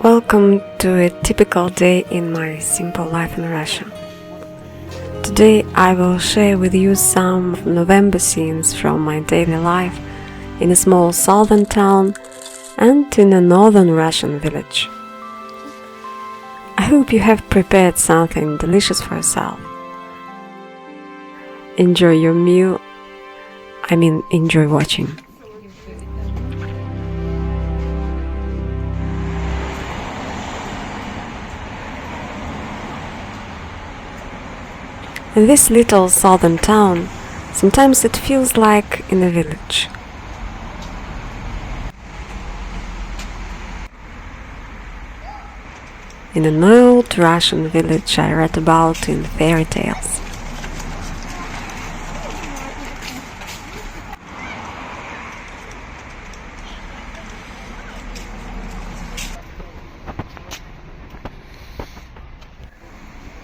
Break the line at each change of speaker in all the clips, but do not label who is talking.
Welcome to a typical day in my simple life in Russia. Today I will share with you some November scenes from my daily life in a small southern town and in a northern Russian village. I hope you have prepared something delicious for yourself. Enjoy your meal, enjoy watching. In this little southern town, sometimes it feels like in a village. In an old Russian village I read about in fairy tales.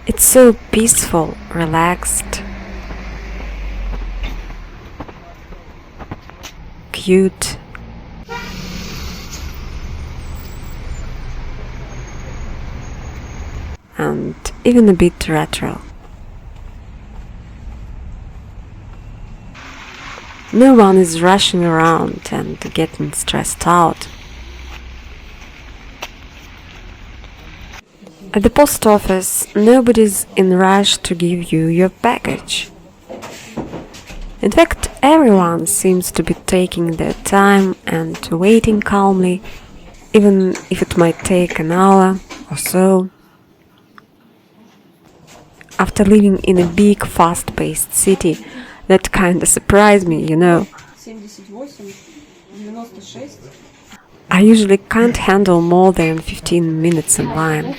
It's so peaceful, relaxed, cute, and even a bit retro. No one is rushing around and getting stressed out. At the post office, nobody's in a rush to give you your package. In fact, everyone seems to be taking their time and waiting calmly, even if it might take an hour or so. After living in a big, fast-paced city, that kinda surprised me, I usually can't handle more than 15 minutes in line.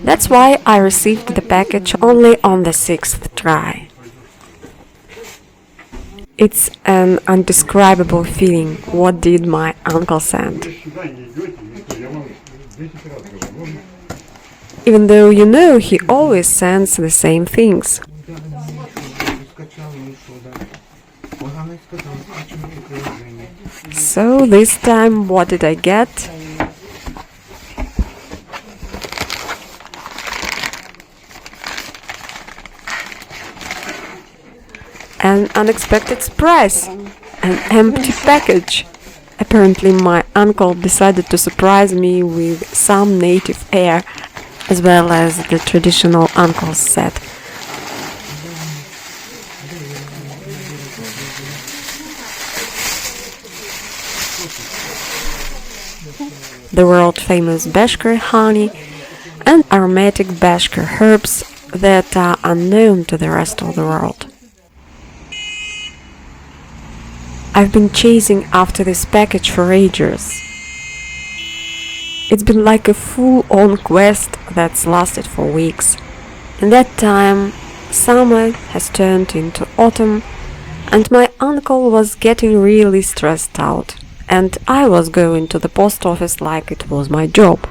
That's why I received the package only on the 6th try. It's an undescribable feeling. What did my uncle send? Even though he always sends the same things. So this time what did I get? An unexpected surprise, an empty package. Apparently my uncle decided to surprise me with some native air, as well as the traditional uncle's set. The world-famous Bashkir honey and aromatic Bashkir herbs that are unknown to the rest of the world. I've been chasing after this package for ages. It's been like a full-on quest that's lasted for weeks. In that time, summer has turned into autumn, and my uncle was getting really stressed out, and I was going to the post office like it was my job.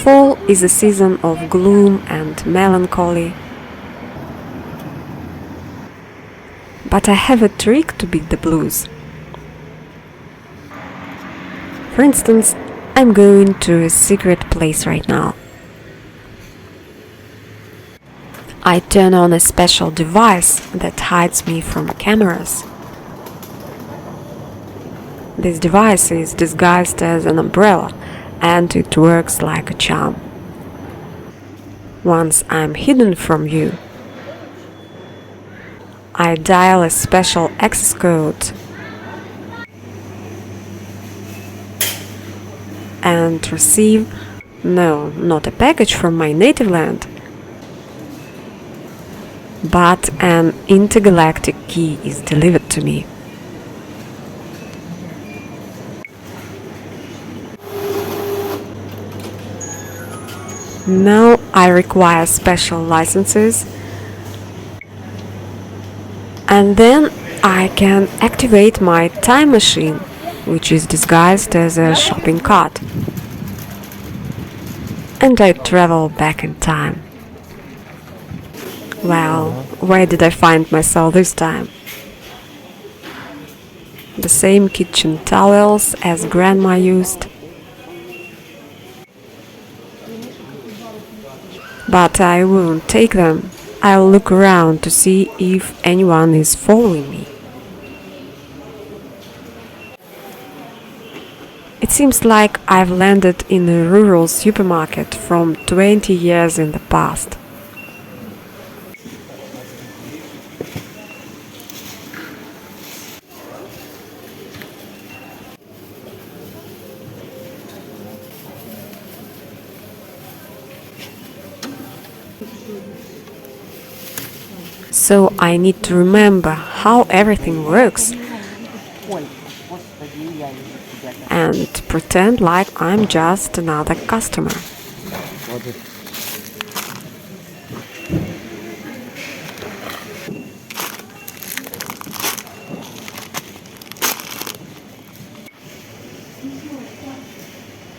Fall is a season of gloom and melancholy. But I have a trick to beat the blues. For instance, I'm going to a secret place right now. I turn on a special device that hides me from cameras. This device is disguised as an umbrella, and it works like a charm. Once I'm hidden from you, I dial a special access code and receive, no, not a package from my native land, but an intergalactic key is delivered to me. Now I require special licenses, and then I can activate my time machine, which is disguised as a shopping cart, and I travel back in time. Well, where did I find myself this time? The same kitchen towels as Grandma used. But I won't take them. I'll look around to see if anyone is following me. It seems like I've landed in a rural supermarket from 20 years in the past. So I need to remember how everything works and pretend like I'm just another customer.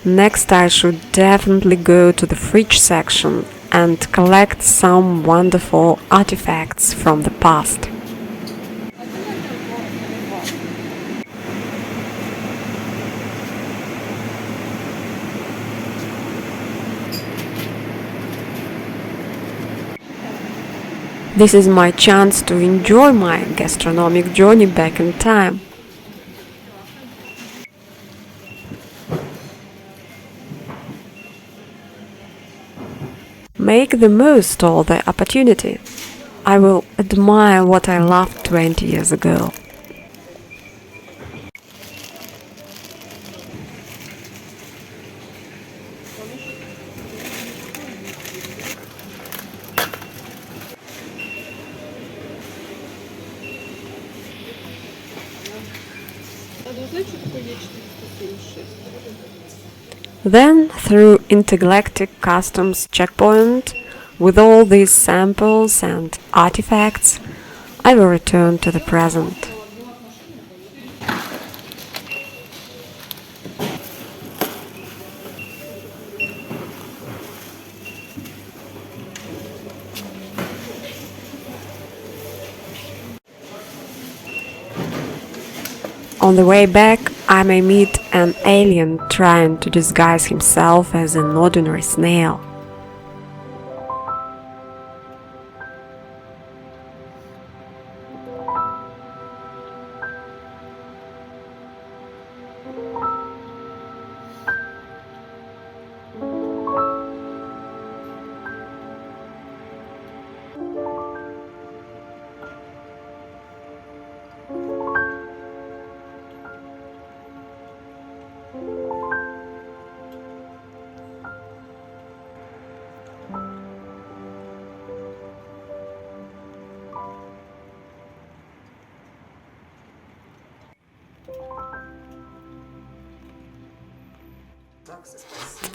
Next, I should definitely go to the fridge section and collect some wonderful artifacts from the past. This is my chance to enjoy my gastronomic journey back in time. Make the most of the opportunity. I will admire what I loved 20 years ago. Then, through intergalactic customs checkpoint, with all these samples and artifacts, I will return to the present. On the way back, I may meet an alien trying to disguise himself as an ordinary snail.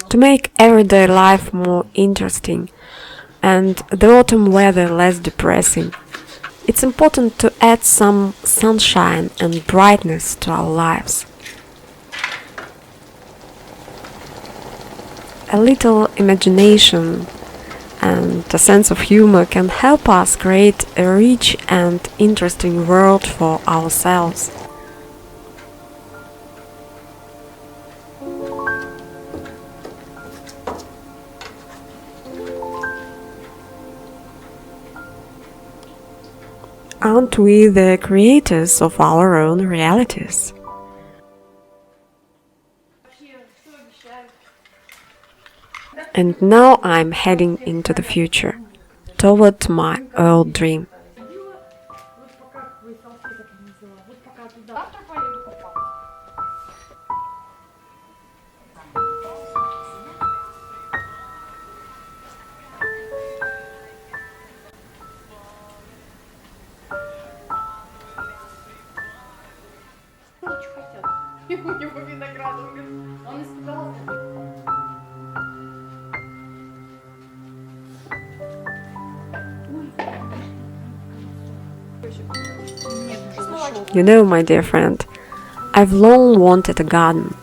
To make everyday life more interesting and the autumn weather less depressing, it's important to add some sunshine and brightness to our lives. A little imagination and a sense of humor can help us create a rich and interesting world for ourselves. Aren't we the creators of our own realities? And now I'm heading into the future, toward my old dream. You know, my dear friend, I've long wanted a garden.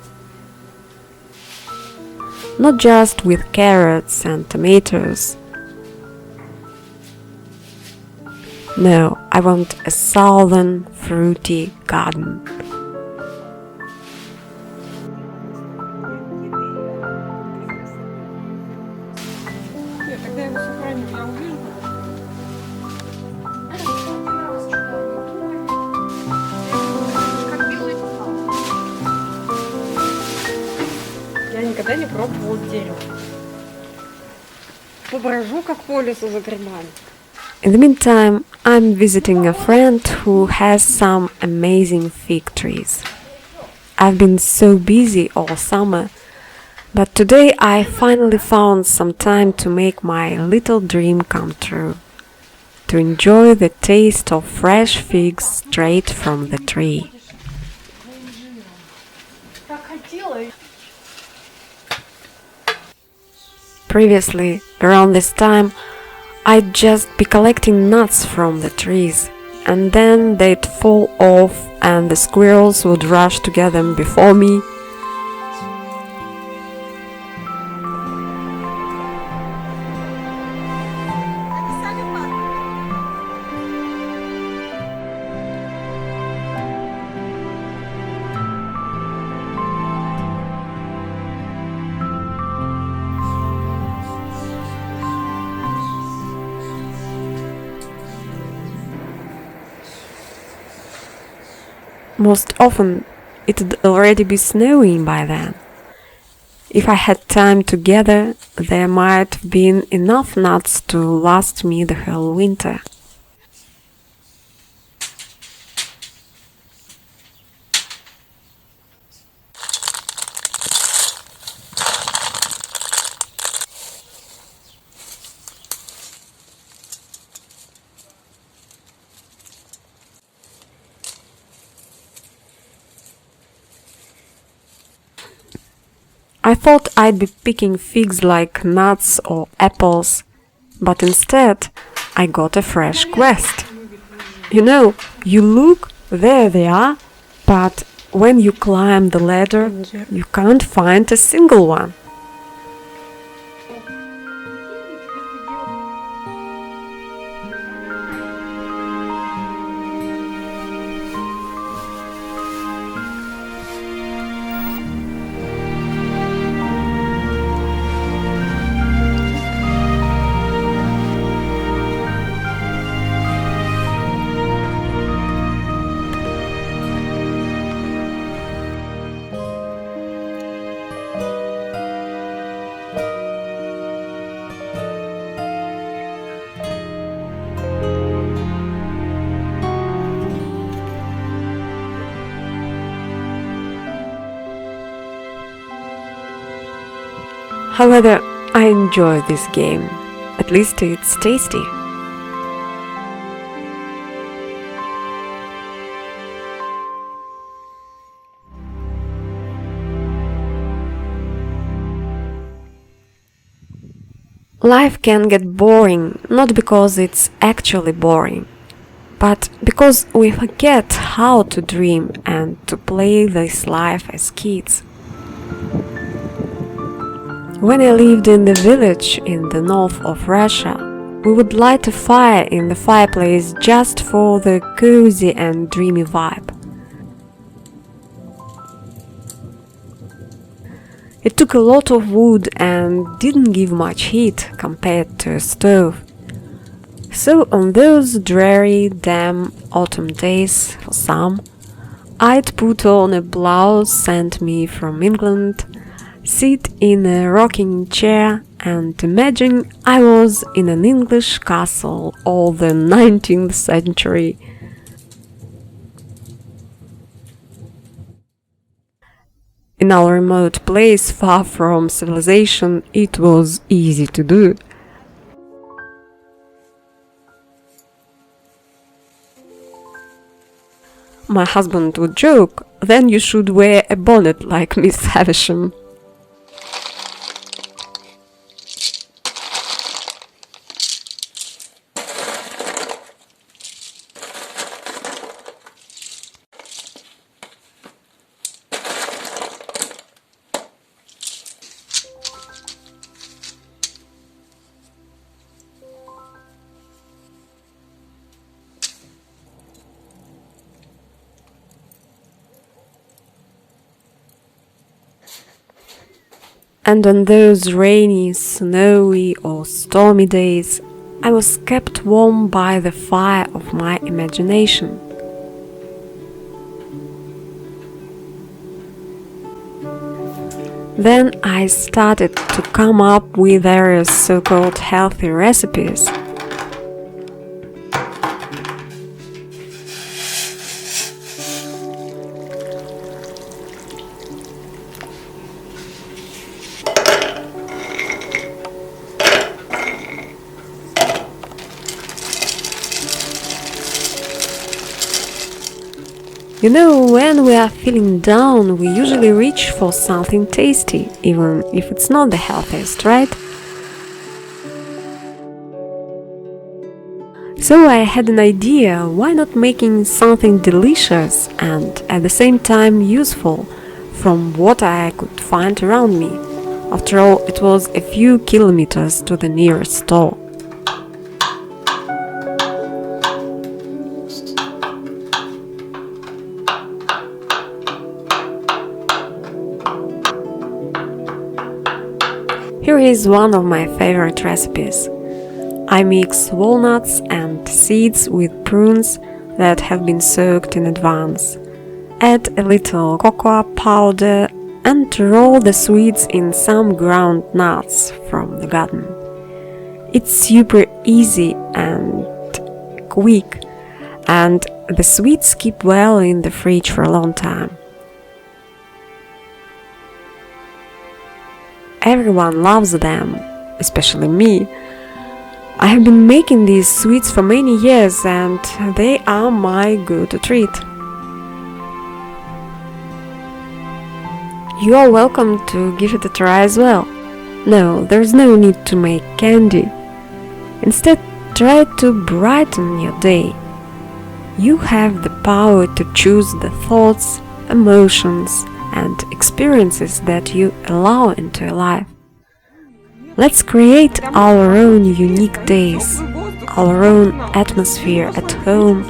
Not just with carrots and tomatoes. No, I want a southern fruity garden.
Никогда не пробовала с дерева. Поброжу, как по лесу за грибами.
In the meantime, I'm visiting a friend who has some amazing fig trees. I've been so busy all summer, but today I finally found some time to make my little dream come true. To enjoy the taste of fresh figs straight from the tree. Previously, around this time, I'd just be collecting nuts from the trees, and then they'd fall off and the squirrels would rush to get them before me. Most often, it'd already be snowing by then. If I had time to gather, there might have been enough nuts to last me the whole winter. I thought I'd be picking figs like nuts or apples, but instead I got a fresh quest. You know, you look, there they are, but when you climb the ladder, you can't find a single one. However, I enjoy this game. At least it's tasty. Life can get boring not because it's actually boring, but because we forget how to dream and to play this life as kids. When I lived in the village in the north of Russia, we would light a fire in the fireplace just for the cozy and dreamy vibe. It took a lot of wood and didn't give much heat compared to a stove. So on those dreary, damp autumn days, for some, I'd put on a blouse sent me from England, sit in a rocking chair and imagine I was in an English castle of the 19th century. In our remote place far from civilization, it was easy to do. My husband would joke, then you should wear a bonnet like Miss Havisham. And on those rainy, snowy or stormy days, I was kept warm by the fire of my imagination. Then I started to come up with various so-called healthy recipes. You know, when we are feeling down, we usually reach for something tasty, even if it's not the healthiest, right? So I had an idea, why not making something delicious and at the same time useful from what I could find around me. After all, it was a few kilometers to the nearest store. Here is one of my favorite recipes. I mix walnuts and seeds with prunes that have been soaked in advance. Add a little cocoa powder and roll the sweets in some ground nuts from the garden. It's super easy and quick, and the sweets keep well in the fridge for a long time. Everyone loves them, especially me. I have been making these sweets for many years and they are my go-to treat. You are welcome to give it a try as well. No, there's no need to make candy. Instead, try to brighten your day. You have the power to choose the thoughts, emotions, and experiences that you allow into your life. Let's create our own unique days, our own atmosphere at home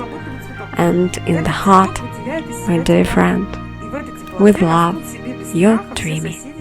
and in the heart, my dear friend. With love, your Dreamy.